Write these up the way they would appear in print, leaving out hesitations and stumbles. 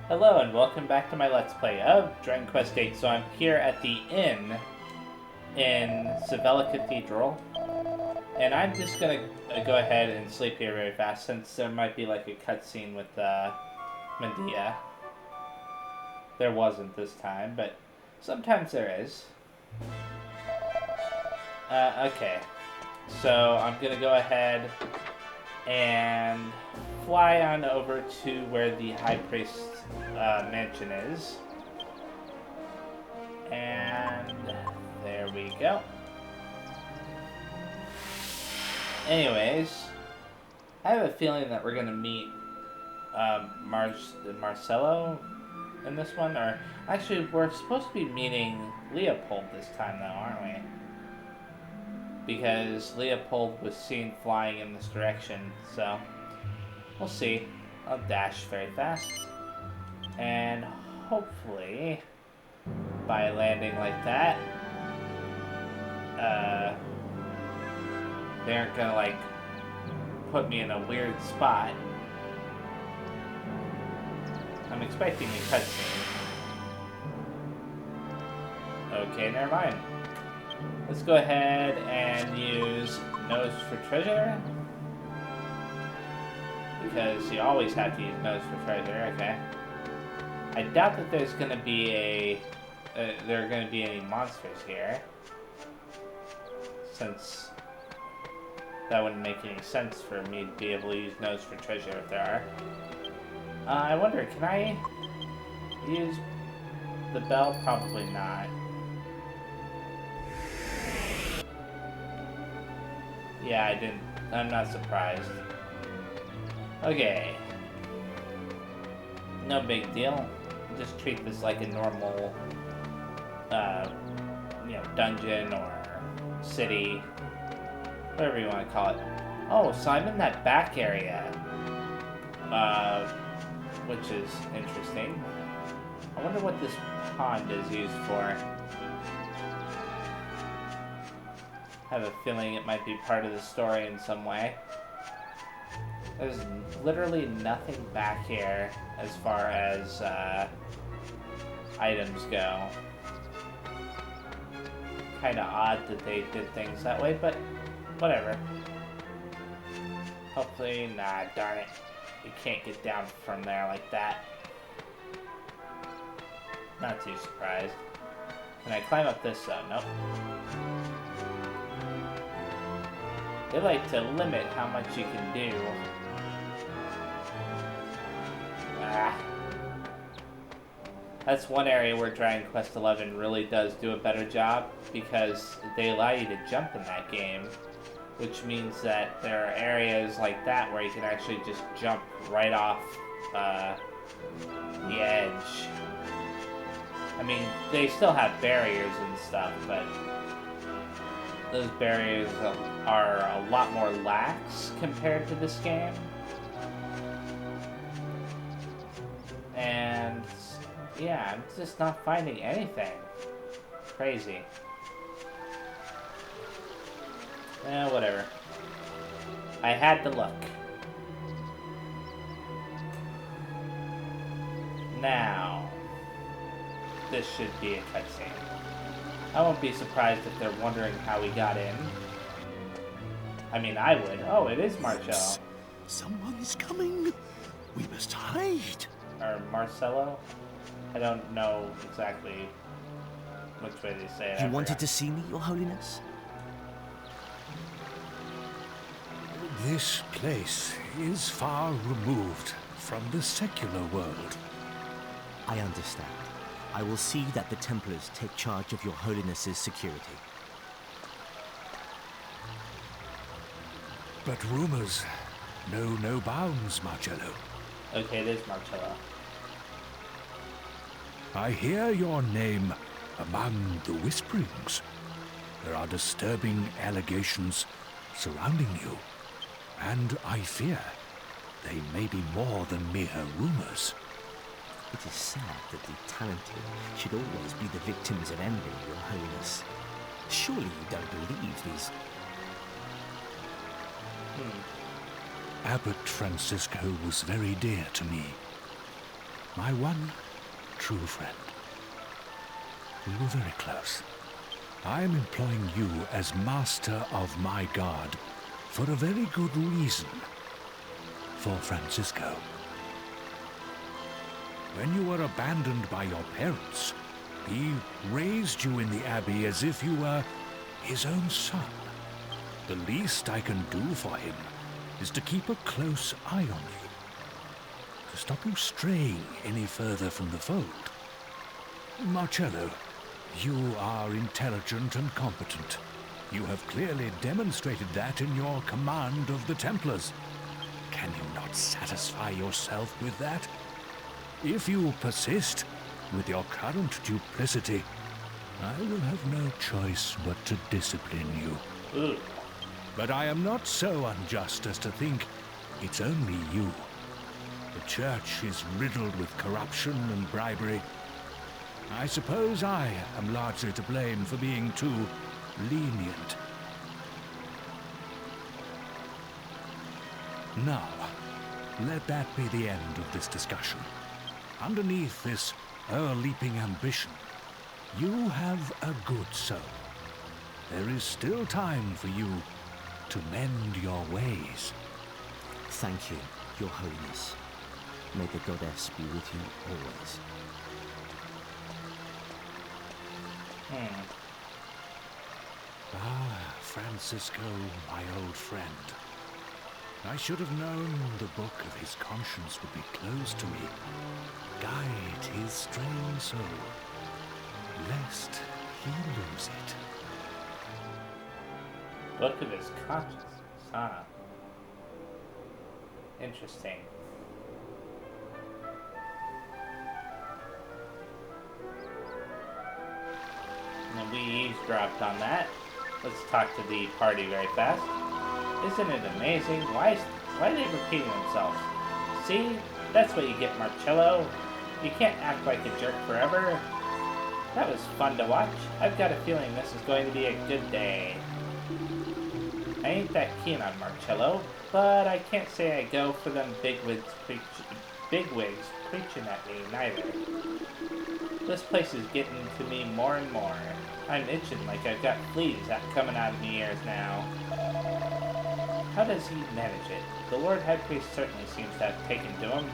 Hello and welcome back to my Let's Play of Dragon Quest VIII. So I'm here at the inn in Savella Cathedral, and I'm just gonna go ahead and sleep here very fast since there might be like a cutscene with Medea. There wasn't this time, but sometimes there is. Okay, so I'm gonna go ahead and fly on over to where the High Priest's mansion is. And there we go. Anyways, I have a feeling that we're going to meet Marcello in this one. Or actually, we're supposed to be meeting Leopold this time, though, aren't we? Because Leopold was seen flying in this direction, so we'll see. I'll dash very fast. And hopefully, by landing like that, they aren't gonna, like, put me in a weird spot. I'm expecting a cutscene. Okay, never mind. Let's go ahead and use Nose for Treasure. Because you always have to use Nose for Treasure, okay. I doubt that there's going to be there are going to be any monsters here. Since that wouldn't make any sense for me to be able to use Nose for Treasure if there are. I wonder, can I use the bell? Probably not. Yeah, I didn't. I'm not surprised. Okay. No big deal. Just treat this like a normal, dungeon or city, whatever you want to call it. Oh, so I'm in that back area, which is interesting. I wonder what this pond is used for. I have a feeling it might be part of the story in some way. There's literally nothing back here as far as items go. Kinda odd that they did things that way, but whatever. Hopefully, nah, darn it. You can't get down from there like that. Not too surprised. Can I climb up this though? Nope. They like to limit how much you can do. That's one area where Dragon Quest XI really does do a better job, because they allow you to jump in that game, which means that there are areas like that where you can actually just jump right off the edge. I mean, they still have barriers and stuff, but those barriers are a lot more lax compared to this game. And yeah, I'm just not finding anything. Crazy. Whatever. I had to look. Now, this should be a cutscene. I won't be surprised if they're wondering how we got in. I mean, I would. Oh, it is Marcello. Someone's coming. We must hide. Or Marcello? I don't know exactly which way they say it. You wanted to see me, Your Holiness? This place is far removed from the secular world. I understand. I will see that the Templars take charge of Your Holiness's security. But rumors know no bounds, Marcello. Okay, it is Marcello. I hear your name among the whisperings. There are disturbing allegations surrounding you, and I fear they may be more than mere rumors. It is sad that the talented should always be the victims of envy, Your Holiness. Surely you don't believe these... Abbot Francisco was very dear to me. My one true friend. We were very close. I am employing you as master of my guard for a very good reason. For Francisco. When you were abandoned by your parents, he raised you in the Abbey as if you were his own son. The least I can do for him is to keep a close eye on you, to stop you straying any further from the fold. Marcello, you are intelligent and competent. You have clearly demonstrated that in your command of the Templars. Can you not satisfy yourself with that? If you persist with your current duplicity, I will have no choice but to discipline you. Ooh. But I am not so unjust as to think it's only you. The Church is riddled with corruption and bribery. I suppose I am largely to blame for being too lenient. Now, let that be the end of this discussion. Underneath this ear-leaping ambition, you have a good soul. There is still time for you to mend your ways. Thank you, Your Holiness. May the goddess be with you always. Ah, Francisco, my old friend. I should have known the book of his conscience would be closed to me. Guide his straying soul, lest he lose it. Book of his conscience. Huh. Interesting. And we eavesdropped on that. Let's talk to the party very fast. Isn't it amazing? Why are they repeating themselves? See? That's what you get, Marcello. You can't act like a jerk forever. That was fun to watch. I've got a feeling this is going to be a good day. I ain't that keen on Marcello, but I can't say I go for them bigwigs preaching at me neither. This place is getting to me more and more. I'm itching like I've got fleas coming out of me ears now. How does he manage it? The Lord High Priest certainly seems to have taken to him.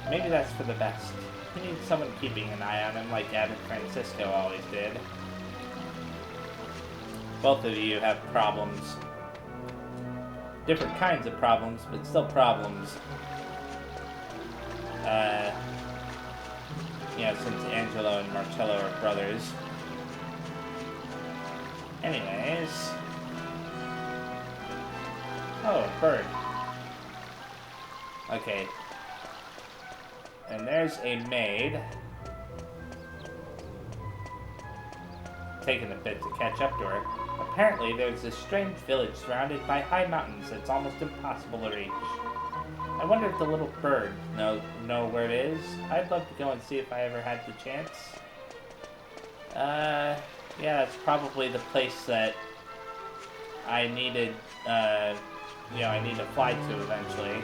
Maybe that's for the best. He needs someone keeping an eye on him like Abbot Francisco always did. Both of you have problems. Different kinds of problems, but still problems. Since Angelo and Marcello are brothers. Anyways. Oh, a bird. Okay. And there's a maid. Taking a bit to catch up to her. Apparently, there's this strange village surrounded by high mountains that's almost impossible to reach. I wonder if the little bird know where it is. I'd love to go and see if I ever had the chance. Yeah, it's probably the place that I needed, I need to fly to eventually.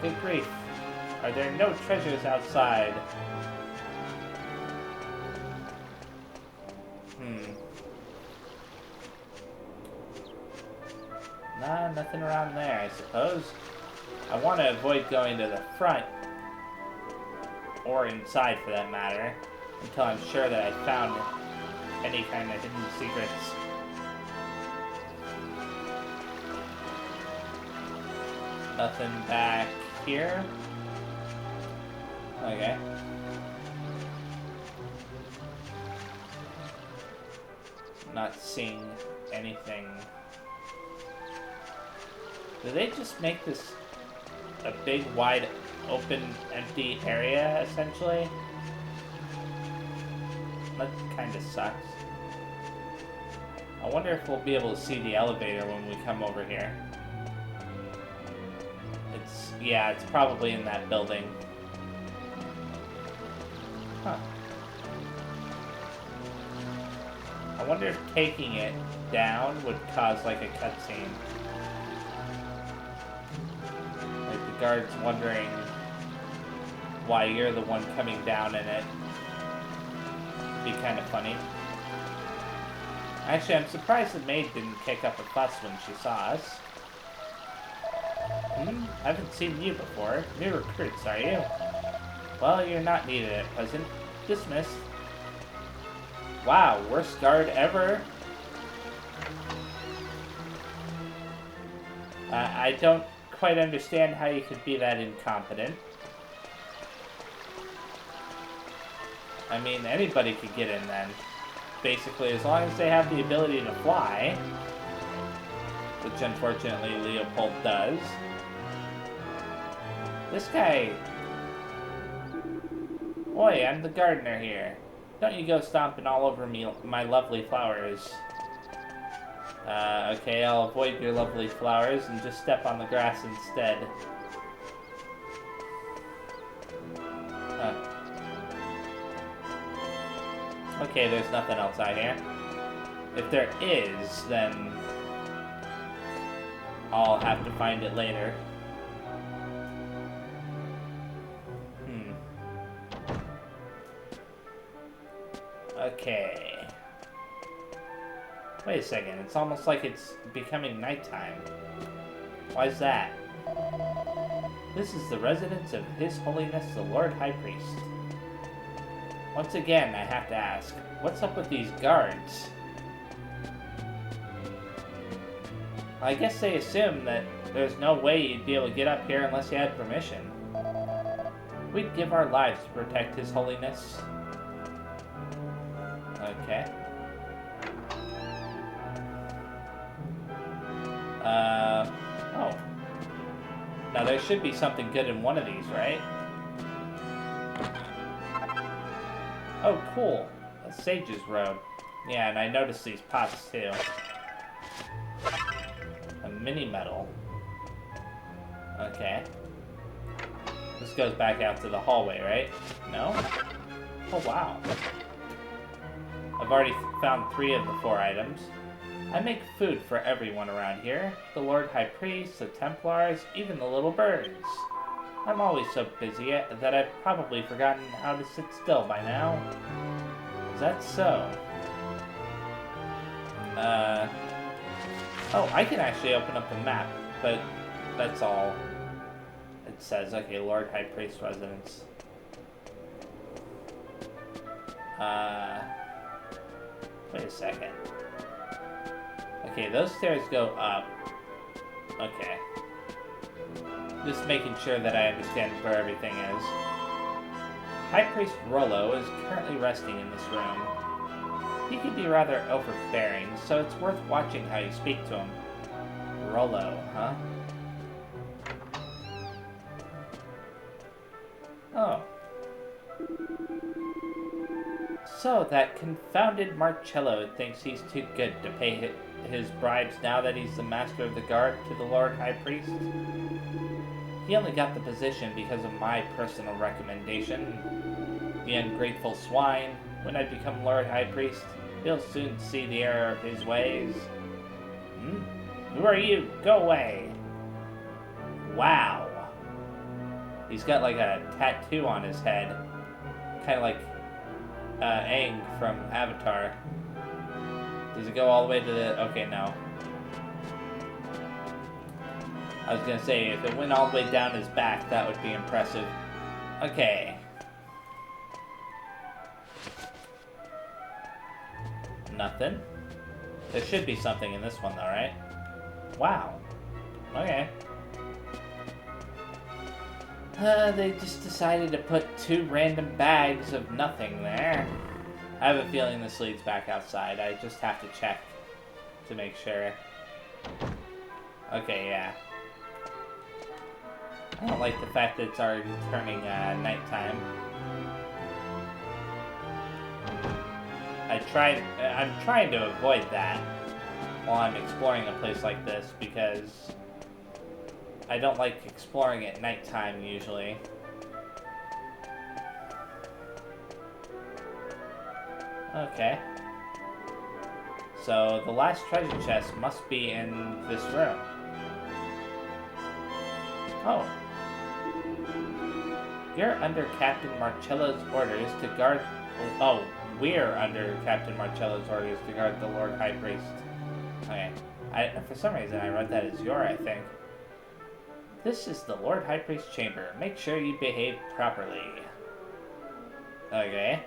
Good grief. Are there no treasures outside? Nah, nothing around there, I suppose. I want to avoid going to the front, or inside for that matter, until I'm sure that I found any kind of hidden secrets. Nothing back here. Okay. Not seeing anything. Do they just make this a big, wide, open, empty area, essentially? That kind of sucks. I wonder if we'll be able to see the elevator when we come over here. It's probably in that building. Huh. I wonder if taking it down would cause, like, a cutscene. Like, the guards wondering why you're the one coming down in it. Be kind of funny. Actually, I'm surprised the maid didn't kick up a fuss when she saw us. I haven't seen you before. New recruits, are you? Well, you're not needed at present. Dismissed. Wow, worst guard ever. I don't quite understand how you could be that incompetent. I mean, anybody could get in then. Basically, as long as they have the ability to fly. Which, unfortunately, Leopold does. This guy... Oi, I'm the gardener here. Don't you go stomping all over me, my lovely flowers. Okay, I'll avoid your lovely flowers and just step on the grass instead. Okay, there's nothing else out here. If there is, then I'll have to find it later. Okay. Wait a second, it's almost like it's becoming nighttime. Why is that? This is the residence of His Holiness the Lord High Priest. Once again, I have to ask, what's up with these guards? I guess they assume that there's no way you'd be able to get up here unless you had permission. We'd give our lives to protect His Holiness. Okay. Oh. Now there should be something good in one of these, right? Oh, cool. A sage's robe. Yeah, and I noticed these pots too. A mini medal. Okay. This goes back out to the hallway, right? No? Oh, wow. I've already found 3 of the 4 items. I make food for everyone around here. The Lord High Priest, the Templars, even the little birds. I'm always so busy that I've probably forgotten how to sit still by now. Is that so? Oh, I can actually open up the map, but that's all it says. Okay, Lord High Priest residence. Wait a second. Okay, those stairs go up. Okay. Just making sure that I understand where everything is. High Priest Rollo is currently resting in this room. He can be rather overbearing, so it's worth watching how you speak to him. Rollo, huh? Oh. So, that confounded Marcello thinks he's too good to pay his bribes now that he's the master of the guard to the Lord High Priest? He only got the position because of my personal recommendation. The ungrateful swine. When I become Lord High Priest, he'll soon see the error of his ways. Who are you? Go away! Wow. He's got like a tattoo on his head. Kind of like Aang from Avatar. Does it go all the way to the... Okay, no. I was gonna say, if it went all the way down his back, that would be impressive. Okay. Nothing. There should be something in this one, though, right? Wow. Okay. They just decided to put 2 random bags of nothing there. I have a feeling this leads back outside. I just have to check to make sure. Okay, yeah. I don't like the fact that it's already turning nighttime. I'm trying to avoid that while I'm exploring a place like this because I don't like exploring at nighttime usually. Okay. So the last treasure chest must be in this room. Oh, You're under Captain Marcello's orders to guard... Oh, we're under Captain Marcello's orders to guard the Lord High Priest. Okay. For some reason, I read that as your, I think. This is the Lord High Priest's chamber. Make sure you behave properly. Okay.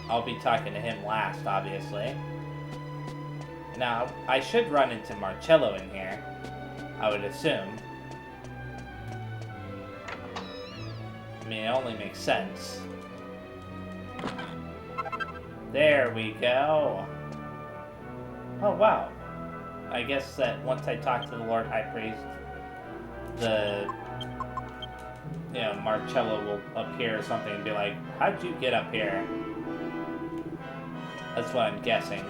I'll be talking to him last, obviously. Now, I should run into Marcello in here, I would assume. I mean, it only makes sense. There we go. Oh, wow. I guess that once I talk to the Lord High Priest, Marcello will appear or something and be like, how'd you get up here? That's what I'm guessing.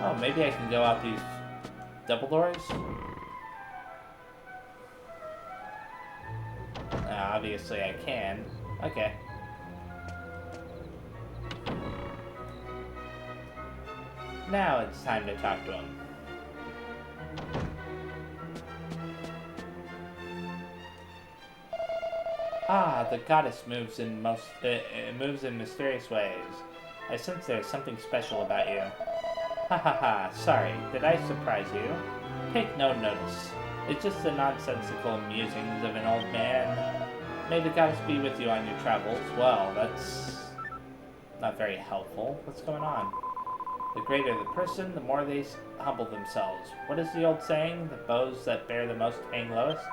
Oh, maybe I can go out these double doors? Obviously I can. Okay. Now it's time to talk to him. Ah, the goddess moves in mysterious ways. I sense there's something special about you. Ha ha ha, sorry, did I surprise you? Take no notice. It's just the nonsensical musings of an old man. May the goddess be with you on your travels. Well, that's not very helpful. What's going on? The greater the person, the more they humble themselves. What is the old saying? The bows that bear the most hang lowest?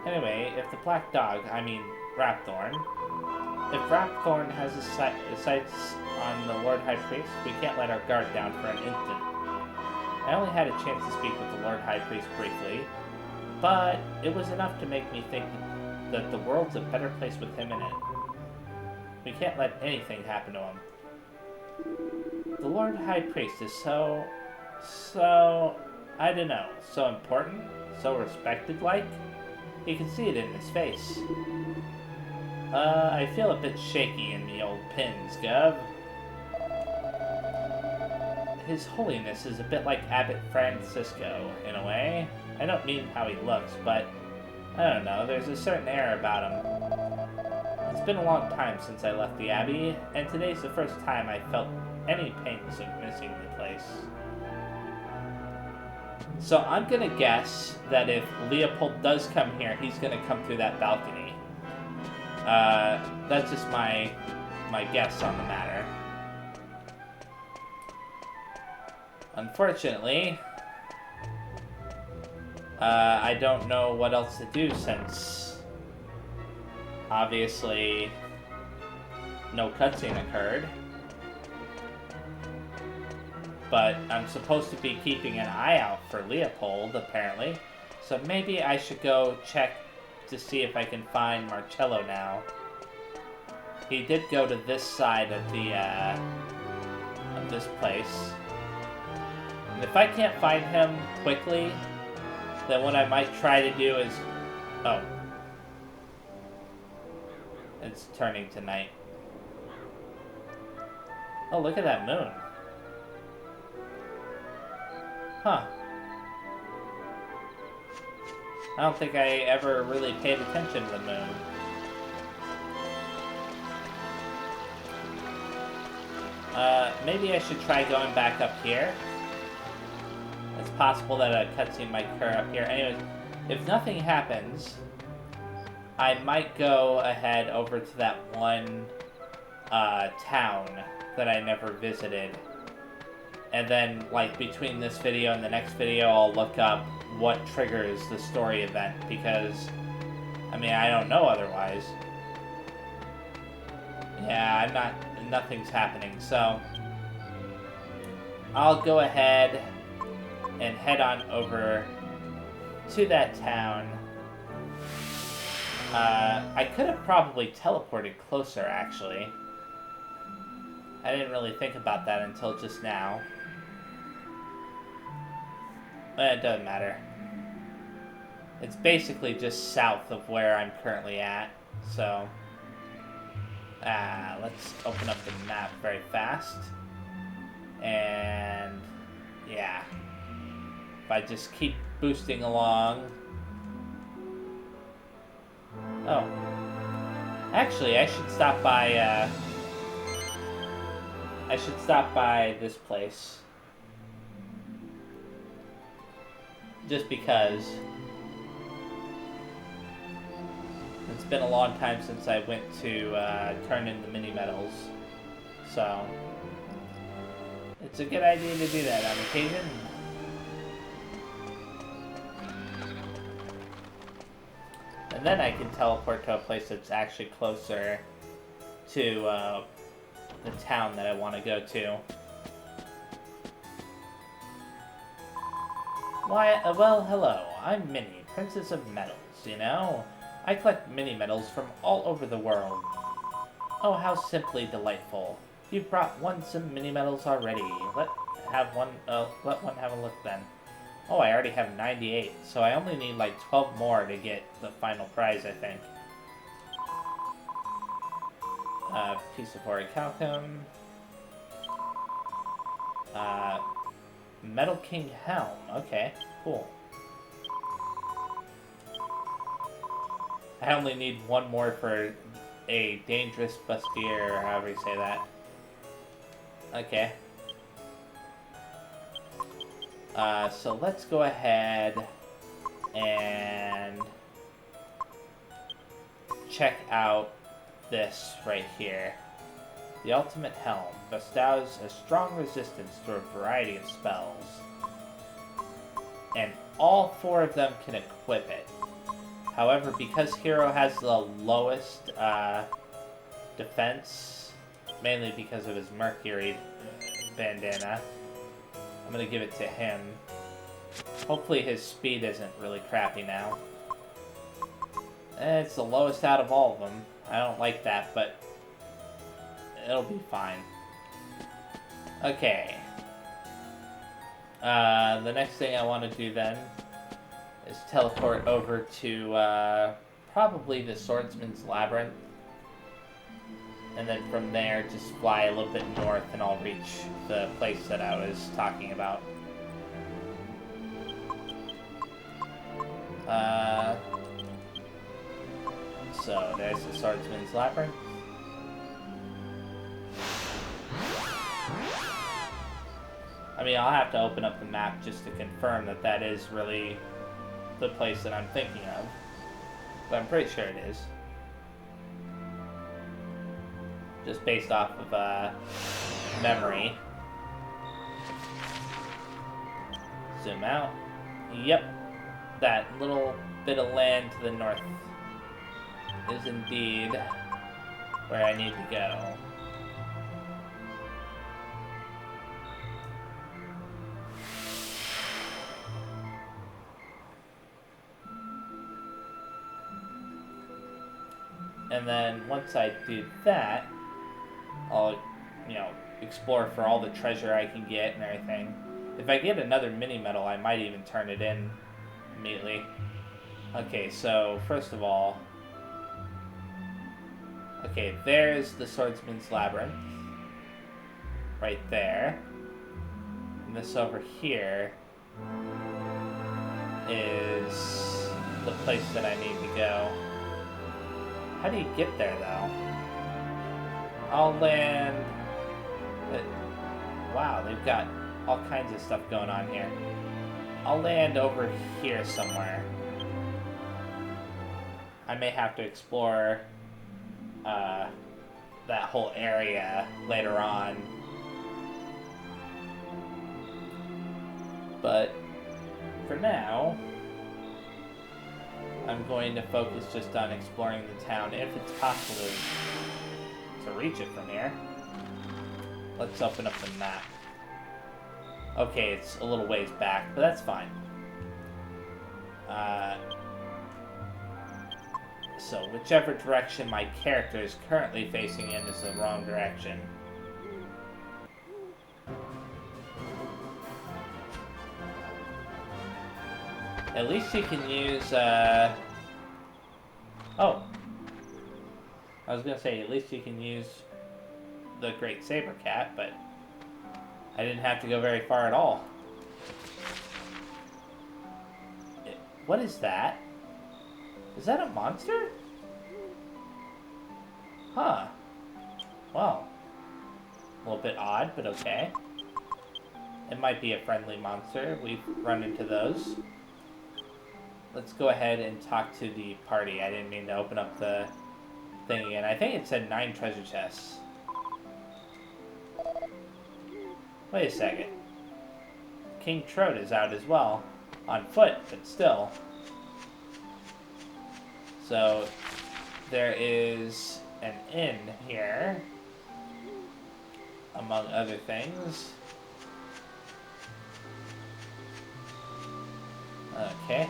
Anyway, if the black dog, I mean Rapthorn, if Rapthorn has his sights on the Lord High Priest, we can't let our guard down for an instant. I only had a chance to speak with the Lord High Priest briefly, but it was enough to make me think that the world's a better place with him in it. We can't let anything happen to him. The Lord High Priest is so, I don't know, so important, so respected like. You can see it in his face. I feel a bit shaky in the old pins, Gov. His Holiness is a bit like Abbot Francisco, in a way. I don't mean how he looks, but I don't know, there's a certain air about him. It's been a long time since I left the Abbey, and today's the first time I felt any pangs of missing the place. So I'm gonna guess that if Leopold does come here, he's gonna come through that balcony. That's just my guess on the matter. Unfortunately, I don't know what else to do since obviously no cutscene occurred. But I'm supposed to be keeping an eye out for Leopold, apparently. So maybe I should go check to see if I can find Marcello now. He did go to this side of the, of this place. And if I can't find him quickly, then what I might try to do is... Oh. It's turning to night. Oh, look at that moon. Huh. I don't think I ever really paid attention to the moon. Maybe I should try going back up here. It's possible that a cutscene might occur up here. Anyways, if nothing happens, I might go ahead over to that one town that I never visited. And then, like, between this video and the next video, I'll look up what triggers the story event, because, I mean, I don't know otherwise. Yeah, nothing's happening, so I'll go ahead and head on over to that town. I could have probably teleported closer, actually. I didn't really think about that until just now. It doesn't matter. It's basically just south of where I'm currently at, so... let's open up the map very fast. And... yeah. If I just keep boosting along. Oh. Actually, I should stop by, this place. Just because. It's been a long time since I went to, turn in the mini medals. So, it's a good idea to do that on occasion. And then I can teleport to a place that's actually closer to the town that I want to go to. Why, well, hello. I'm Minnie, Princess of Medals, you know? I collect mini medals from all over the world. Oh, how simply delightful. You've brought some mini medals already. Let one have a look then. Oh, I already have 98, so I only need like 12 more to get the final prize, I think. Piece of orichalcum. Metal King Helm. Okay, cool. I only need one more for a dangerous bustier, or however you say that. Okay. So let's go ahead and check out this right here. The Ultimate Helm bestows a strong resistance to a variety of spells. And all 4 of them can equip it. However, because Hero has the lowest defense, mainly because of his Mercury bandana, I'm going to give it to him. Hopefully his speed isn't really crappy now. It's the lowest out of all of them. I don't like that, but it'll be fine. Okay. The next thing I want to do then is teleport over to probably the Swordsman's Labyrinth. And then from there, just fly a little bit north and I'll reach the place that I was talking about. So there's the Swordsman's Labyrinth. I mean, I'll have to open up the map just to confirm that that is really the place that I'm thinking of. But I'm pretty sure it is. Just based off of memory. Zoom out. Yep. That little bit of land to the north is indeed where I need to go. And then once I do that, I'll, explore for all the treasure I can get and everything. If I get another mini medal, I might even turn it in immediately. Okay, so first of all, okay, there's the Swordsman's Labyrinth. Right there. And this over here is the place that I need to go. How do you get there, though? I'll land... Wow, they've got all kinds of stuff going on here. I'll land over here somewhere. I may have to explore that whole area later on. But for now, I'm going to focus just on exploring the town, if it's possible to reach it from here. Let's open up the map. Okay, it's a little ways back, but that's fine. So, whichever direction my character is currently facing in is the wrong direction. At least you can use, Oh. I was gonna say, at least you can use the Great Saber Cat, but I didn't have to go very far at all. What is that? Is that a monster? Huh. Well. A little bit odd, but okay. It might be a friendly monster. We've run into those. Let's go ahead and talk to the party. I didn't mean to open up the thing again. I think it said 9 treasure chests. Wait a second. King Trode is out as well. On foot, but still. So, there is an inn here. Among other things. Okay.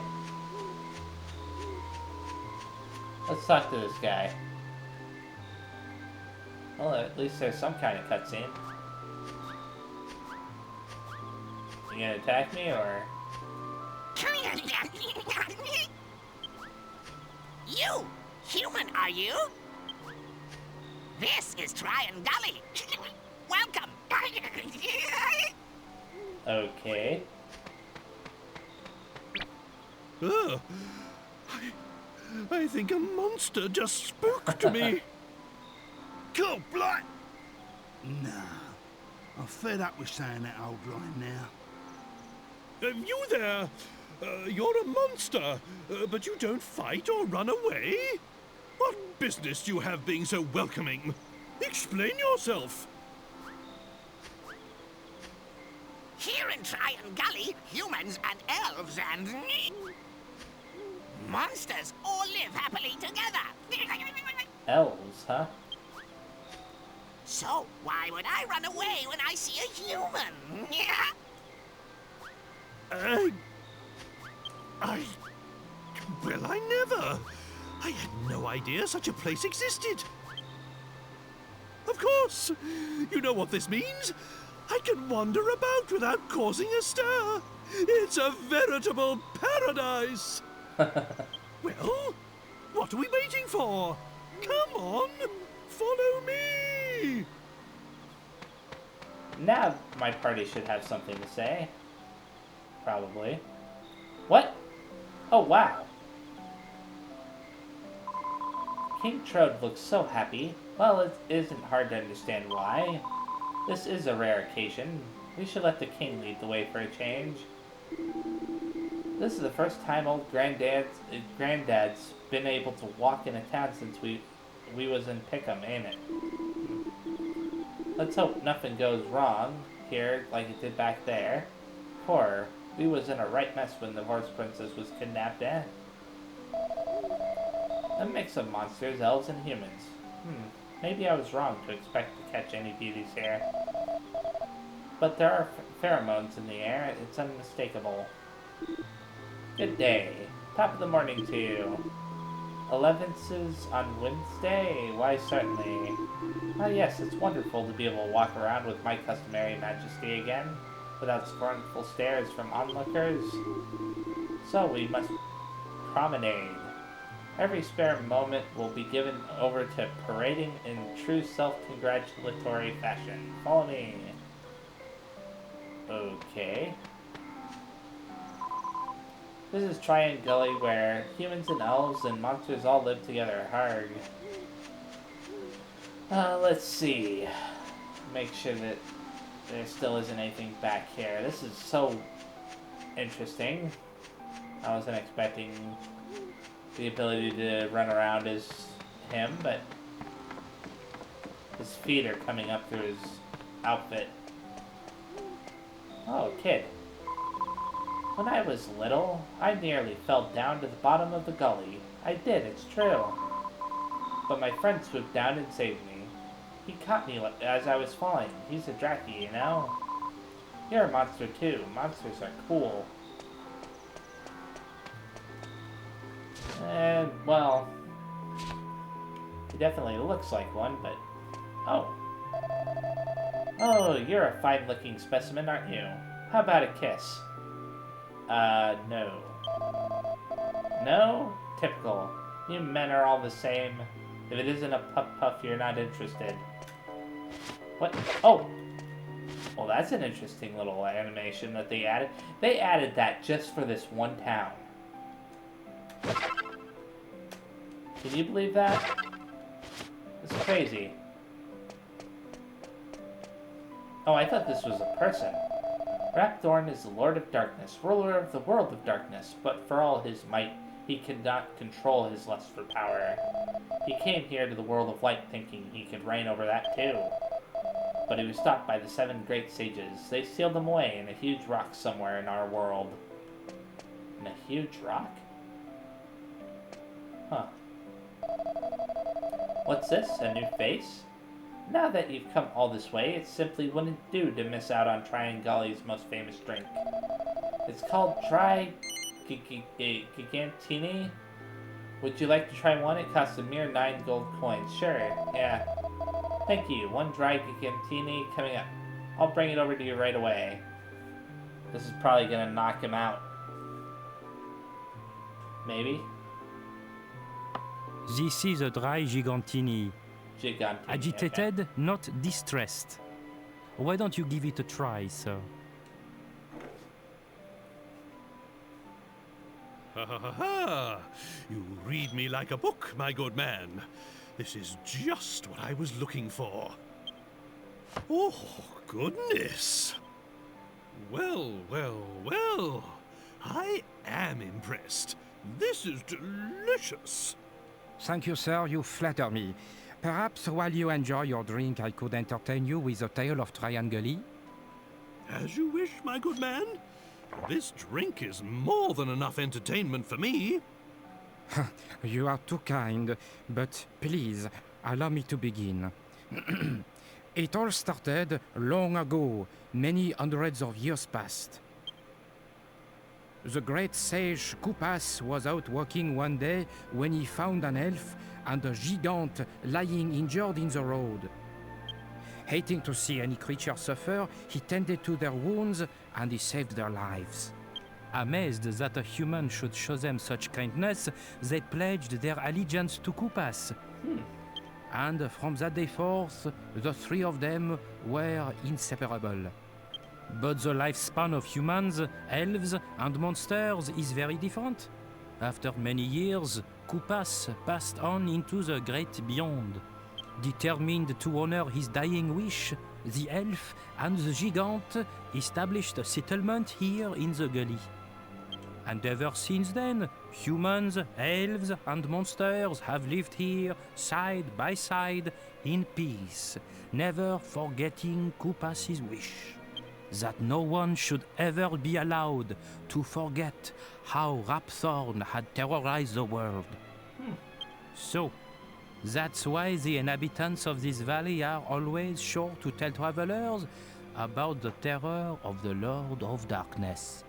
Let's talk to this guy. Well, at least there's some kind of cutscene. You gonna attack me, or...? You! Human, are you? This is Tryan Gully. Welcome! Okay. I think a monster just spoke to me. Cool, blight! Nah, I'm fed up with saying that old line now. You there! You're a monster, but you don't fight or run away? What business do you have being so welcoming? Explain yourself! Here in Tryan Gully, humans and elves and... monsters all live happily together. Elves, huh? So, why would I run away when I see a human? Well, I never. I had no idea such a place existed. Of course. You know what this means? I can wander about without causing a stir. It's a veritable paradise. Well, what are we waiting for? Come on, follow me. Now my party should have something to say. Probably. What? Oh, wow. King Trode looks so happy. Well, it isn't hard to understand why. This is a rare occasion. We should let the king lead the way for a change. This is the first time old Granddad's been able to walk in a town since we was in Pickham, ain't it? Let's hope nothing goes wrong here like it did back there. Poor, we was in a right mess when the horse princess was kidnapped, eh? A mix of monsters, elves, and humans. Maybe I was wrong to expect to catch any beauties here. But there are pheromones in the air, it's unmistakable. Good day. Top of the morning to you. 11th on Wednesday? Why, certainly. Ah, yes, it's wonderful to be able to walk around with my customary majesty again, without scornful stares from onlookers. So we must promenade. Every spare moment will be given over to parading in true self-congratulatory fashion. Follow me. Okay. This is Tryan Gully, where humans and elves and monsters all live together. Harg. Let's see. Make sure that there still isn't anything back here. This is so interesting. I wasn't expecting the ability to run around as him, but his feet are coming up through his outfit. Oh, kid. When I was little, I nearly fell down to the bottom of the gully. I did, it's true. But my friend swooped down and saved me. He caught me as I was falling. He's a Draki, you know? You're a monster too. Monsters are cool. And, well, he definitely looks like one, but... Oh. Oh, you're a fine-looking specimen, aren't you? How about a kiss? No. No? Typical. You men are all the same. If it isn't a puff-puff, you're not interested. What? Oh! Well, that's an interesting little animation that they added. They added that just for this one town. Can you believe that? It's crazy. Oh, I thought this was a person. Rapthorn is the Lord of Darkness, ruler of the world of darkness, but for all his might, he cannot control his lust for power. He came here to the world of light thinking he could reign over that too. But he was stopped by the 7 great sages. They sealed him away in a huge rock somewhere in our world. In a huge rock? Huh. What's this? A new face? Now that you've come all this way, it simply wouldn't do to miss out on Tryan Gully's most famous drink. It's called Dry Gigantini. Would you like to try one? It costs a mere 9 gold coins. Sure, yeah. Thank you. 1 Dry Gigantini coming up. I'll bring it over to you right away. This is probably gonna knock him out. Maybe? This is a dry gigantini. Gigantini. Agitated, Okay. not distressed. Why don't you give it a try, sir? Ha ha ha ha! You read me like a book, my good man. This is just what I was looking for. Oh, goodness! Well, well, well. I am impressed. This is delicious. Thank you, sir. You flatter me. Perhaps while you enjoy your drink, I could entertain you with a tale of Tryan Gully? As you wish, my good man. This drink is more than enough entertainment for me. You are too kind, but please, allow me to begin. It all started long ago, many hundreds of years past. The great sage Kupas was out walking one day when he found an elf and a gigant lying injured in the road. Hating to see any creature suffer, he tended to their wounds and he saved their lives. Amazed that a human should show them such kindness, they pledged their allegiance to Kupas. And from that day forth, the 3 of them were inseparable. But the lifespan of humans, elves, and monsters is very different. After many years, Kupas passed on into the great beyond. Determined to honor his dying wish, the elf and the gigant established a settlement here in the gully. And ever since then, humans, elves, and monsters have lived here side by side in peace, never forgetting Kupas's wish that no one should ever be allowed to forget how Rapthorn had terrorized the world. So, that's why the inhabitants of this valley are always sure to tell travelers about the terror of the Lord of Darkness.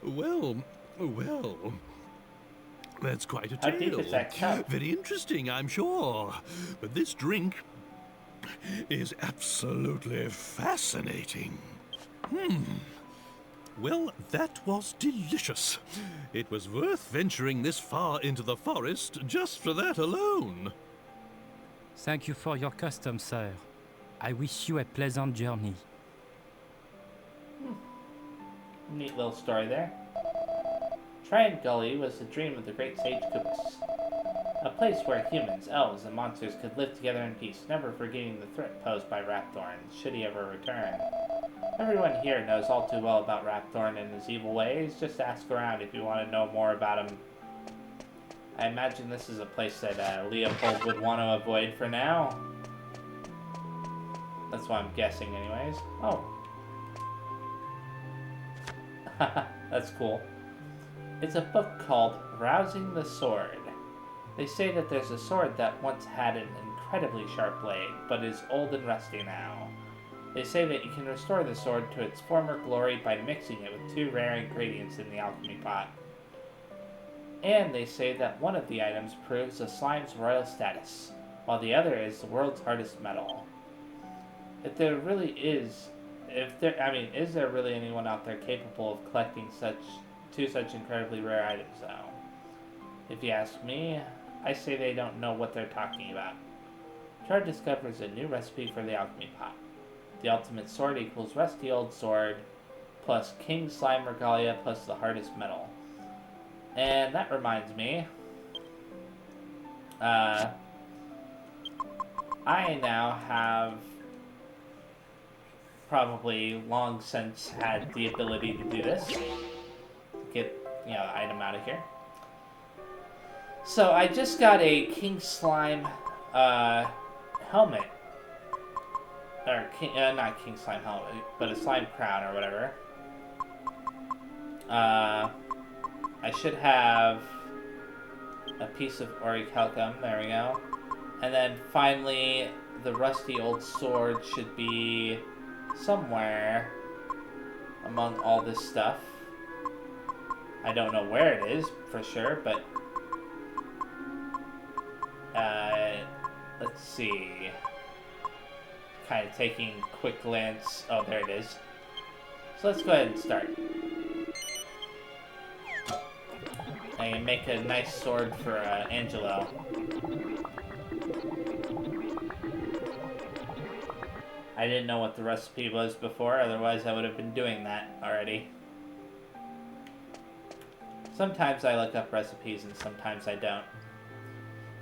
Well, well. That's quite a How deep tale. is that cup? Very interesting, I'm sure. But this drink is absolutely fascinating. Well, that was delicious. It was worth venturing this far into the forest just for that alone. Thank you for your custom, sir. I wish you a pleasant journey. Neat little story there. Tryan Gully was the dream of the great sage Kupas. A place where humans, elves, and monsters could live together in peace, never forgetting the threat posed by Rapthorn, should he ever return. Everyone here knows all too well about Rapthorn and his evil ways. Just ask around if you want to know more about him. I imagine this is a place that Leopold would want to avoid for now. That's what I'm guessing anyways. Oh. That's cool. It's a book called Rousing the Sword. They say that there's a sword that once had an incredibly sharp blade, but is old and rusty now. They say that you can restore the sword to its former glory by mixing it with 2 rare ingredients in the Alchemy Pot. And they say that one of the items proves the slime's royal status, while the other is the world's hardest metal. If there really is, is there really anyone out there capable of collecting two such incredibly rare items, though? If you ask me, I say they don't know what they're talking about. Char discovers a new recipe for the Alchemy Pot. The ultimate sword equals rusty old sword, plus king slime regalia, plus the hardest metal. And that reminds me, I now have probably long since had the ability to do this. Get, you know, the item out of here. So I just got a King Slime helmet. Or, not King Slime helmet, but a slime crown or whatever. I should have a piece of orichalcum, there we go. And then finally, the rusty old sword should be somewhere among all this stuff. I don't know where it is for sure, but let's see. Kind of taking a quick glance. Oh, there it is. So let's go ahead and start. And make a nice sword for Angelo. I didn't know what the recipe was before, otherwise I would have been doing that already. Sometimes I look up recipes and sometimes I don't.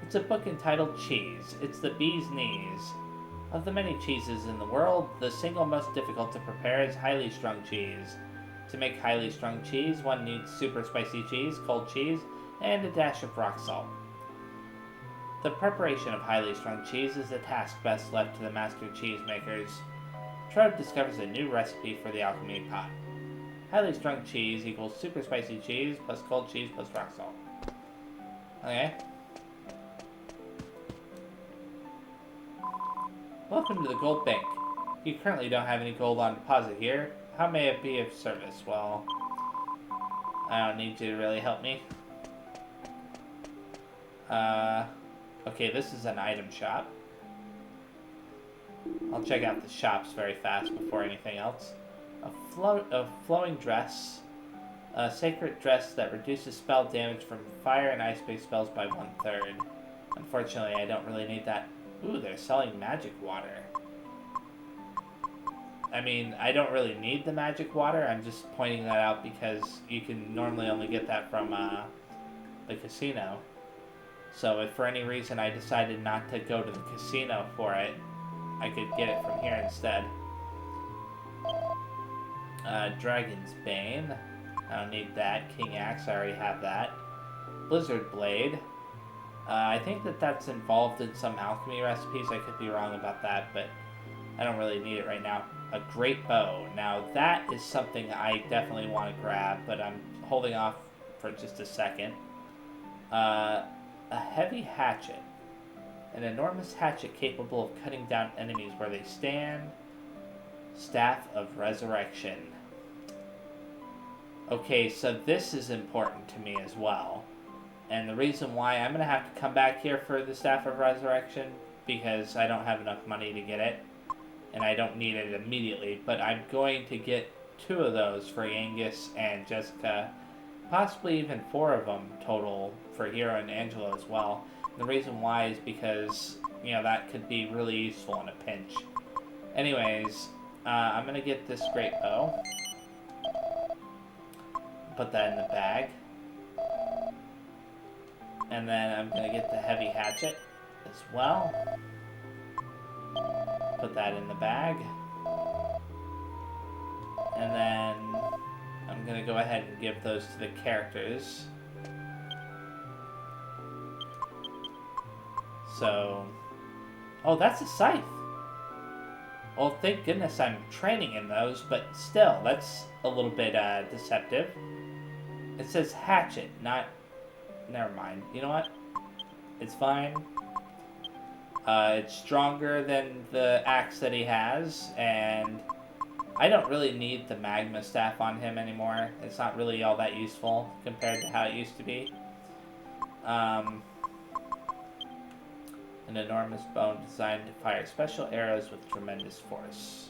It's a book entitled Cheese. It's the bee's knees. Of the many cheeses in the world, the single most difficult to prepare is highly strung cheese. To make highly strung cheese, one needs super spicy cheese, cold cheese, and a dash of rock salt. The preparation of highly strung cheese is a task best left to the master cheesemakers. Trud discovers a new recipe for the Alchemy Pot. Highly strung cheese equals super spicy cheese plus cold cheese plus rock salt. Okay. Welcome to the Gold Bank. You currently don't have any gold on deposit here. How may it be of service? Well, I don't need you to really help me. Okay, this is an item shop. I'll check out the shops very fast before anything else. A flowing dress. A sacred dress that reduces spell damage from fire and ice-based spells by 1/3. Unfortunately, I don't really need that. Ooh, they're selling magic water. I mean, I don't really need the magic water. I'm just pointing that out because you can normally only get that from the casino. So if for any reason I decided not to go to the casino for it, I could get it from here instead. Dragon's Bane. I don't need that. King Axe, I already have that. Blizzard Blade. I think that's involved in some alchemy recipes. I could be wrong about that, but I don't really need it right now. A Great Bow. Now that is something I definitely want to grab, but I'm holding off for just a second. A Heavy Hatchet. An enormous hatchet capable of cutting down enemies where they stand. Staff of Resurrection. Okay, so this is important to me as well. And the reason why I'm going to have to come back here for the Staff of Resurrection, because I don't have enough money to get it. And I don't need it immediately, but I'm going to get 2 of those for Angus and Jessica. Possibly even 4 of them total for Hero and Angelo as well. The reason why is because, you know, that could be really useful in a pinch. Anyways, I'm going to get this Great Bow. Put that in the bag. And then I'm going to get the Heavy Hatchet as well. Put that in the bag. And then I'm going to go ahead and give those to the characters. So... Oh, that's a scythe! Well, thank goodness I'm training in those, but still, that's a little bit deceptive. It says hatchet, not... Never mind. You know what? It's fine. It's stronger than the axe that he has, and I don't really need the magma staff on him anymore. It's not really all that useful compared to how it used to be. An enormous bone designed to fire special arrows with tremendous force.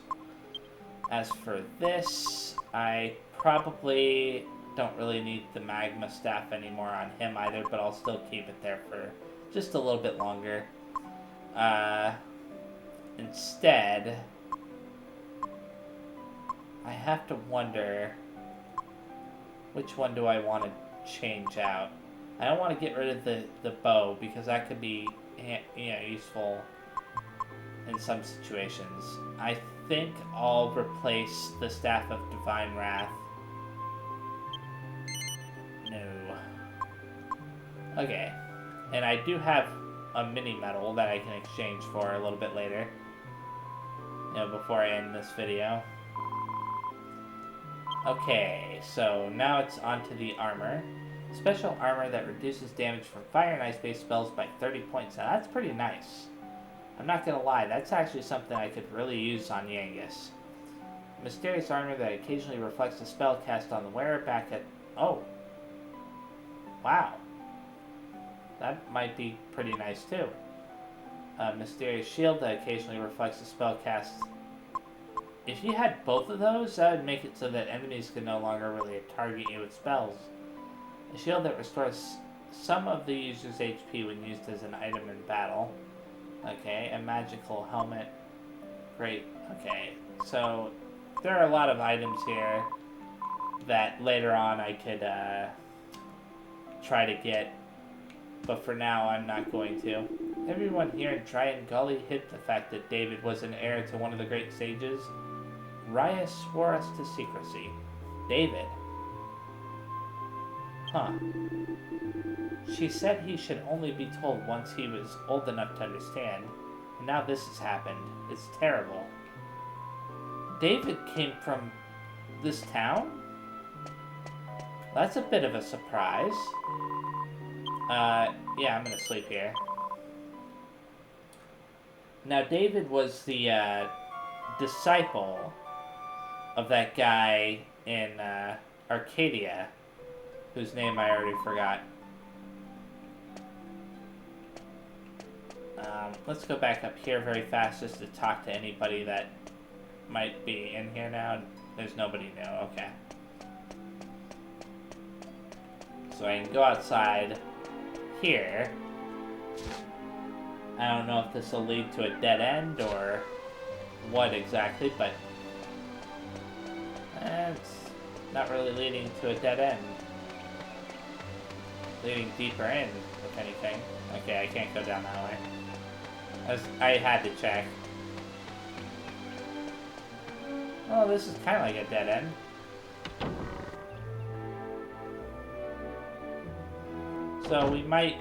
As for this, I probably don't really need the magma staff anymore on him either, but I'll still keep it there for just a little bit longer. Instead, I have to wonder which one do I want to change out. I don't want to get rid of the bow because that could be, you know, useful in some situations. I think I'll replace the Staff of Divine Wrath. No. Okay. And I do have a mini medal that I can exchange for a little bit later. You know, before I end this video. Okay, so now it's onto the armor. Special armor that reduces damage from fire and ice-based spells by 30 points. Now that's pretty nice. I'm not gonna lie, that's actually something I could really use on Yangus. Mysterious armor that occasionally reflects a spell cast on the wearer back at... Oh. Wow. That might be pretty nice too. Mysterious shield that occasionally reflects a spell cast. If you had both of those, that would make it so that enemies could no longer really target you with spells. A shield that restores some of the user's HP when used as an item in battle. Okay, a magical helmet. Great. Okay, so there are a lot of items here that later on I could try to get, but for now I'm not going to. Everyone here in Tryan Gully hid the fact that David was an heir to one of the great sages. Raya swore us to secrecy. David. Huh. She said he should only be told once he was old enough to understand, and now this has happened. It's terrible. David came from this town? That's a bit of a surprise. Yeah, I'm gonna sleep here. Now, David was the, disciple of that guy in, Arcadia, whose name I already forgot. Let's go back up here very fast just to talk to anybody that might be in here now. There's nobody new, okay. So I can go outside here. I don't know if this will lead to a dead end or what exactly, but it's not really leading to a dead end. Leading deeper in, if anything. Okay, I can't go down that way. I had to check. Oh, this is kind of like a dead end. So we might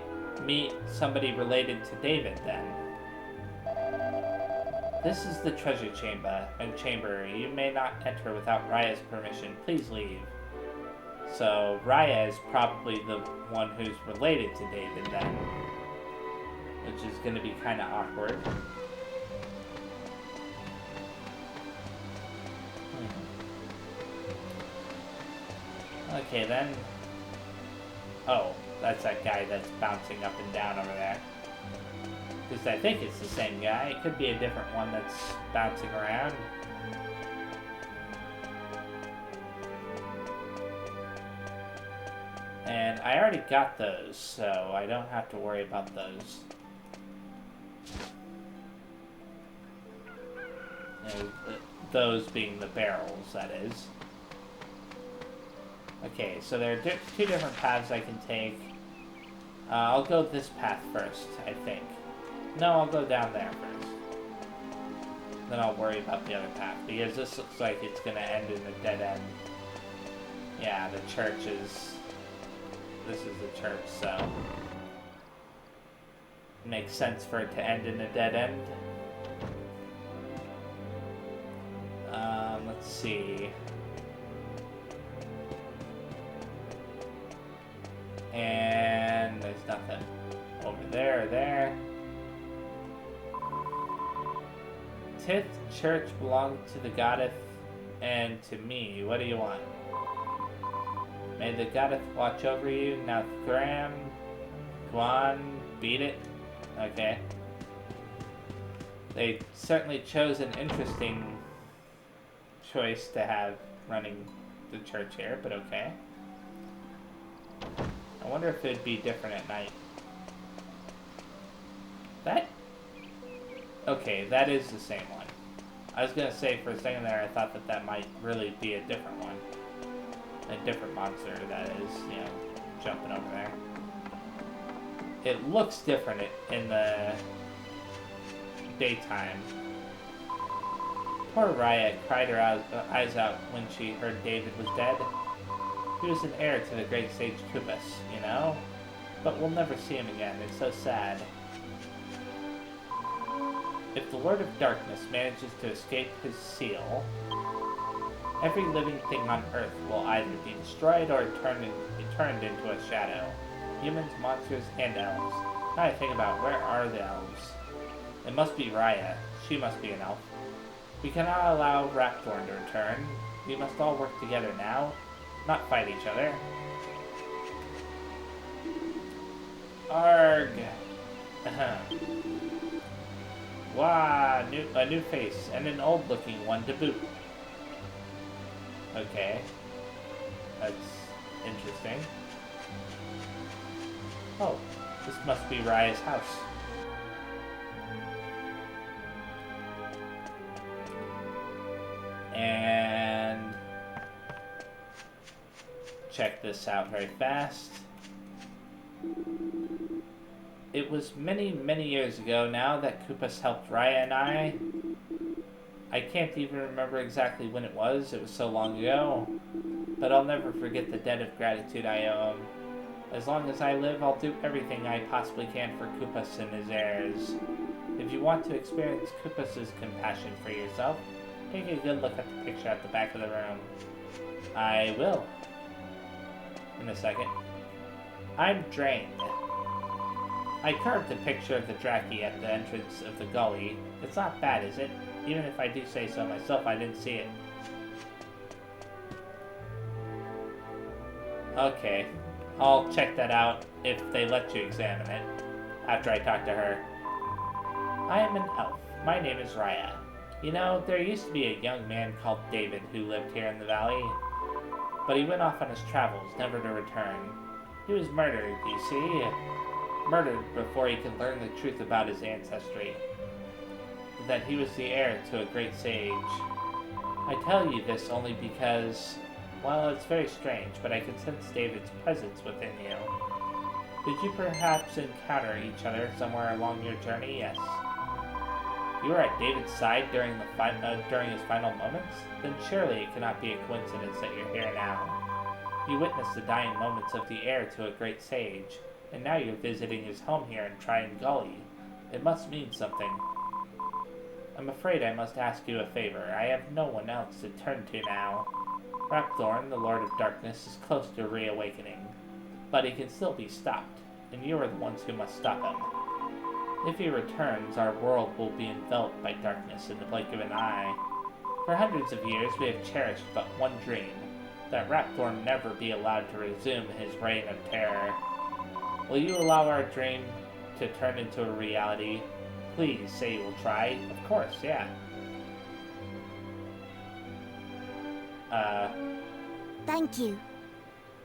meet somebody related to David then. This is the treasure chamber. You may not enter without Raya's permission. Please leave. So Raya is probably the one who's related to David then, which is going to be kind of awkward. Okay then. Oh, that's that guy that's bouncing up and down over there. Because I think it's the same guy. It could be a different one that's bouncing around. And I already got those, so I don't have to worry about those. Those being the barrels, that is. Okay, so there are two different paths I can take. I'll go this path first, I think. No, I'll go down there first. Then I'll worry about the other path, because this looks like it's going to end in a dead end. Yeah, the church is... This is the church, so... It makes sense for it to end in a dead end. Let's see... And there's nothing over there or there. Tith church belonged to the goddess and to me. What do you want? May the goddess watch over you. Now Graham, go on, beat it. Okay. They certainly chose an interesting choice to have running the church here, but okay. I wonder if it'd be different at night. That? Okay, that is the same one. I was gonna say for a second there, I thought that that might really be a different one. A different monster that is, you know, jumping over there. it looks different in the daytime. Poor Raya cried her eyes out when she heard David was dead. He was an heir to the great sage Kubus, you know? But we'll never see him again. It's so sad. If the Lord of Darkness manages to escape his seal, every living thing on Earth will either be destroyed or turned into a shadow. Humans, monsters, and elves. Now I think about, where are the elves? It must be Raya. She must be an elf. We cannot allow Rapthorn to return. We must all work together now, not fight each other. Arg! Wow, a new face, and an old-looking one to boot. Okay. That's interesting. Oh, this must be Raya's house. And check this out very fast. It was many, many years ago now that Kubus helped Raya and I. I can't even remember exactly when it was so long ago. But I'll never forget the debt of gratitude I owe him. As long as I live, I'll do everything I possibly can for Kubus and his heirs. If you want to experience Kubus's compassion for yourself, take a good look at the picture at the back of the room. I will. In a second. I'm drained. I carved a picture of the Draki at the entrance of the gully. It's not bad, is it? Even if I do say so myself, I didn't see it. Okay. I'll check that out if they let you examine it, after I talk to her. I am an elf. My name is Raya. You know, there used to be a young man called David who lived here in the valley, but he went off on his travels, never to return. He was murdered, you see. Murdered before he could learn the truth about his ancestry. That he was the heir to a great sage. I tell you this only because, well, it's very strange, but I can sense David's presence within you. Did you perhaps encounter each other somewhere along your journey? Yes. You were at David's side during his final moments? Then surely it cannot be a coincidence that you're here now. You witnessed the dying moments of the heir to a great sage, and now you're visiting his home here in Tryan Gully. It must mean something. I'm afraid I must ask you a favor. I have no one else to turn to now. Rapthorn, the Lord of Darkness, is close to reawakening, but he can still be stopped, and you are the ones who must stop him. If he returns, our world will be enveloped by darkness in the blink of an eye. For hundreds of years, we have cherished but one dream, that Rapthorn never be allowed to resume his reign of terror. Will you allow our dream to turn into a reality? Please say you will try. Of course, yeah. Thank you.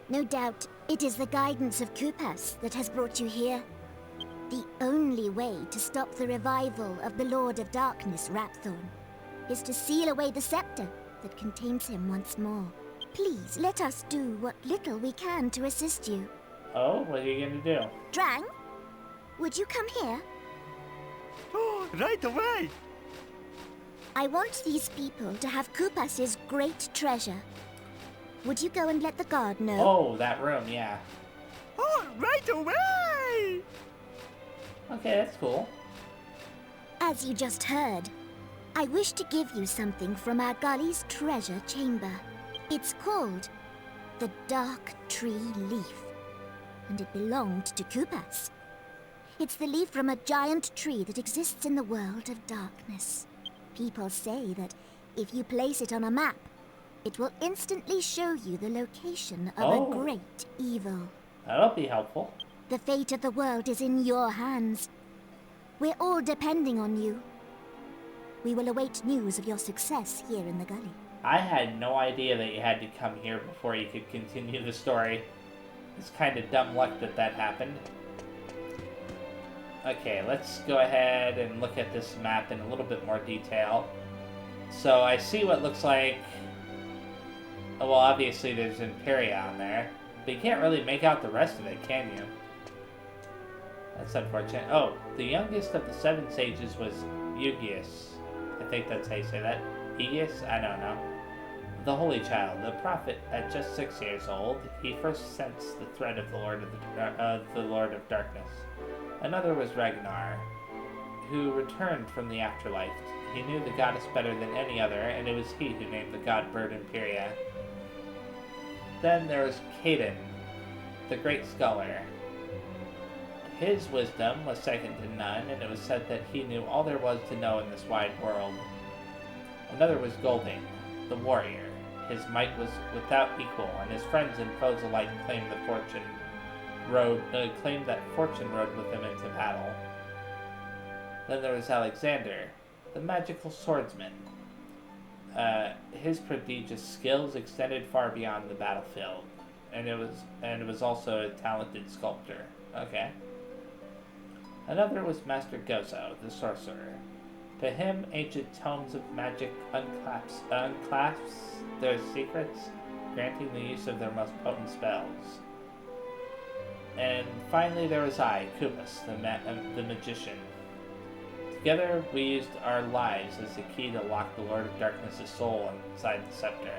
No doubt, it is the guidance of Kubus that has brought you here. The only way to stop the revival of the Lord of Darkness, Rapthorn, is to seal away the scepter that contains him once more. Please, let us do what little we can to assist you. Oh, what are you gonna do? Drang, would you come here? Oh, right away! I want these people to have Kubus's great treasure. Would you go and let the guard know? Oh, that room, yeah. Oh, right away! Okay, that's cool. As you just heard, I wish to give you something from our gully's treasure chamber. It's called the Dark Tree Leaf, and it belonged to Kubus. It's the leaf from a giant tree that exists in the world of darkness. People say that if you place it on a map, it will instantly show you the location of a great evil. That'll be helpful. The fate of the world is in your hands. We're all depending on you. We will await news of your success here in the gully. I had no idea that you had to come here before you could continue the story. It's kind of dumb luck that that happened. Okay, let's go ahead and look at this map in a little bit more detail. So I see what looks like... Oh, well, obviously there's Imperia on there, but you can't really make out the rest of it, can you? That's unfortunate. Oh, the youngest of the 7 sages was Eugius. I think that's how you say that. Aegeus? I don't know. The Holy Child, the prophet, at just 6 years old, he first sensed the threat of the Lord of Darkness. Another was Ragnar, who returned from the afterlife. He knew the goddess better than any other, and it was he who named the god bird Imperia. Then there was Caden, the great scholar. His wisdom was second to none, and it was said that he knew all there was to know in this wide world. Another was Golding, the warrior. His might was without equal, and his friends and foes alike claimed that fortune rode with him into battle. Then there was Alexander, the magical swordsman. His prodigious skills extended far beyond the battlefield, and it was also a talented sculptor. Okay. Another was Master Gozo, the sorcerer. To him, ancient tomes of magic unclasps their secrets, granting the use of their most potent spells. And finally, there was I, Kubus, the magician. Together, we used our lives as the key to lock the Lord of Darkness' soul inside the scepter.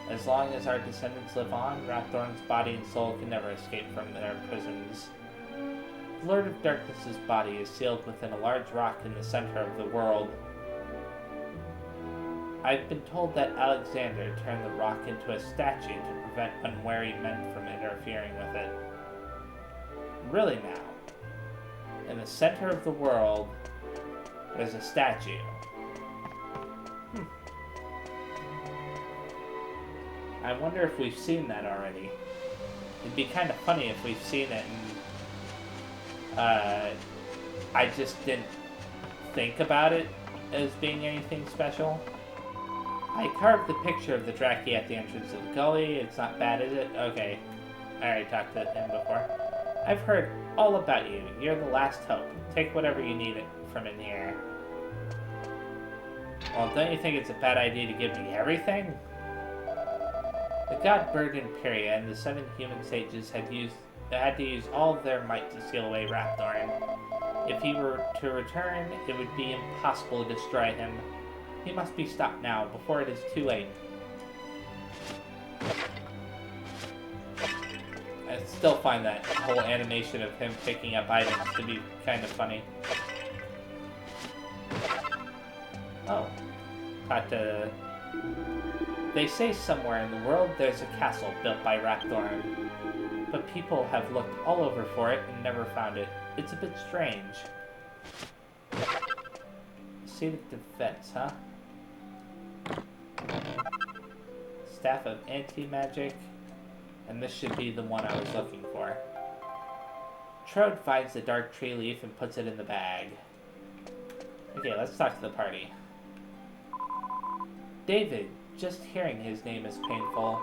As long as our descendants live on, Rapthorn's body and soul can never escape from their prisons. The Lord of Darkness' body is sealed within a large rock in the center of the world. I've been told that Alexander turned the rock into a statue to prevent unwary men from interfering with it. Really now, in the center of the world, there's a statue. I wonder if we've seen that already. It'd be kind of funny if we've seen it and I just didn't think about it as being anything special. I carved the picture of the Draki at the entrance of the gully. It's not bad, is it? Okay. I already talked to him before. I've heard all about you. You're the last hope. Take whatever you need from in here. Well, don't you think it's a bad idea to give me everything? The god bird Imperia and the 7 human sages had to use all of their might to seal away Rapthorn. If he were to return, it would be impossible to destroy him. He must be stopped now, before it is too late. I still find that whole animation of him picking up items to be kind of funny. Oh. They say somewhere in the world there's a castle built by Rapthorn, but people have looked all over for it and never found it. It's a bit strange. Seat of defense, huh? Staff of anti-magic, and this should be the one I was looking for. Trode finds the dark tree leaf and puts it in the bag. Okay, let's talk to the party. David, just hearing his name is painful.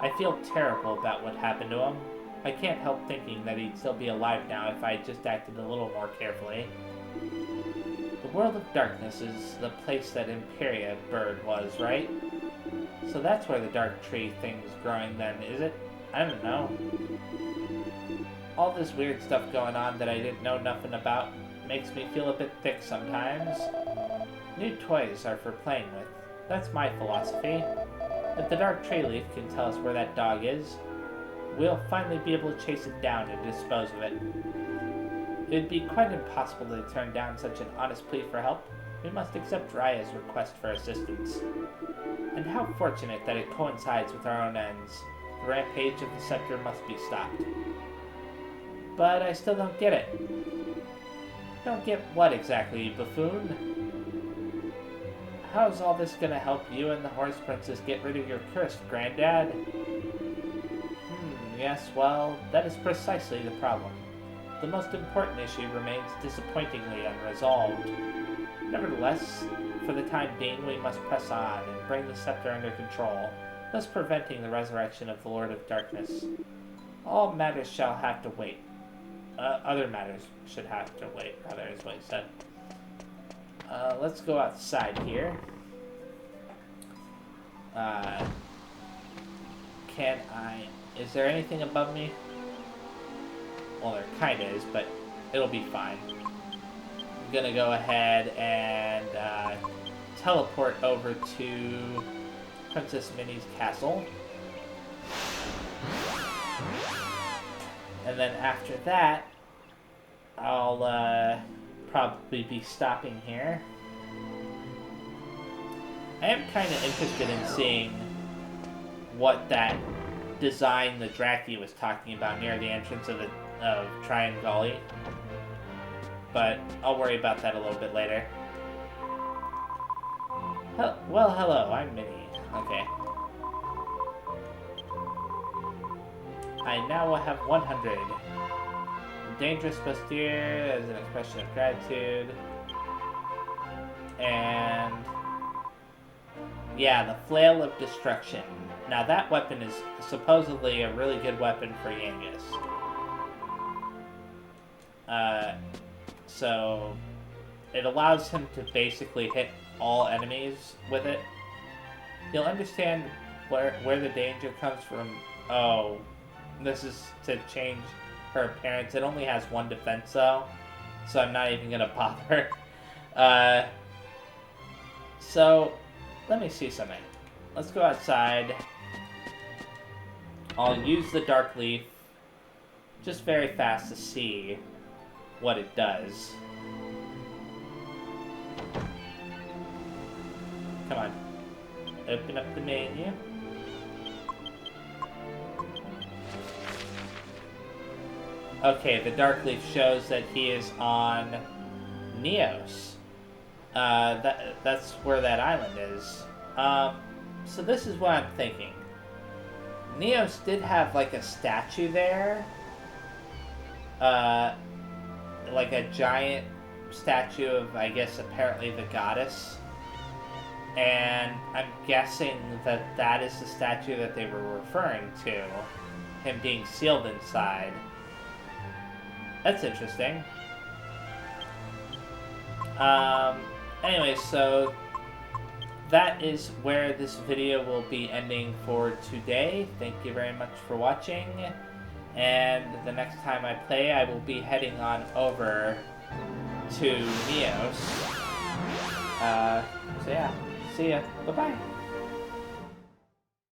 I feel terrible about what happened to him. I can't help thinking that he'd still be alive now if I had just acted a little more carefully. The world of darkness is the place that Imperia bird was, right? So that's where the dark tree thing's growing then, is it? I don't know. All this weird stuff going on that I didn't know nothing about makes me feel a bit thick sometimes. New toys are for playing with. That's my philosophy. If the dark tree leaf can tell us where that dog is, we'll finally be able to chase it down and dispose of it. It'd be quite impossible to turn down such an honest plea for help. We must accept Raya's request for assistance. And how fortunate that it coincides with our own ends. The rampage of the scepter must be stopped. But I still don't get it. Don't get what exactly, you buffoon? How's all this gonna help you and the Horse Princess get rid of your curse, Granddad? Yes, well, that is precisely the problem. The most important issue remains disappointingly unresolved. Nevertheless, for the time being, we must press on and bring the scepter under control, thus preventing the resurrection of the Lord of Darkness. All matters shall have to wait. Other matters should have to wait, rather, is what he said. Let's go outside here. Is there anything above me? Well, there kinda is, but It'll be fine. I'm gonna go ahead and teleport over to Princess Minnie's castle. And then after that, I'll probably be stopping here. I am kind of interested in seeing what that design the Draki was talking about near the entrance of Tryan Gully. But I'll worry about that a little bit later. Well, hello, I'm Minnie. Okay. I now will have 100. Dangerous Bustier as an expression of gratitude. And yeah, the Flail of Destruction. Now that weapon is supposedly a really good weapon for Yangus. So it allows him to basically hit all enemies with it. You'll understand where the danger comes from. Oh, this is to change her appearance. It only has 1 defense though, so I'm not even gonna bother. So let me see something. Let's go outside. I'll use the Dark Leaf just very fast to see what it does. Come on. Open up the menu. Okay, the Dark Leaf shows that he is on Neos. That's where that island is. So this is what I'm thinking. Neos did have like a statue there. Like a giant statue of, I guess, apparently the goddess. And I'm guessing that that is the statue that they were referring to. Him being sealed inside. That's interesting. Anyway, so that is where this video will be ending for today. Thank you very much for watching. And the next time I play, I will be heading on over to Neos. So yeah, see ya. Bye-bye.